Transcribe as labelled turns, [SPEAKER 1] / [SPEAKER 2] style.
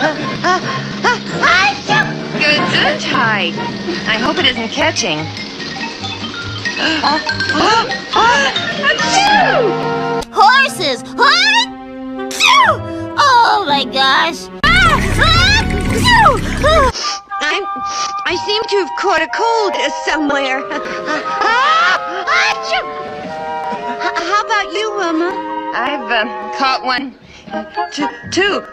[SPEAKER 1] Good height. I hope it isn't catching.
[SPEAKER 2] Horses! Oh my gosh!
[SPEAKER 1] I seem to have caught a cold somewhere. How about you, Wilma? I've caught one. Two.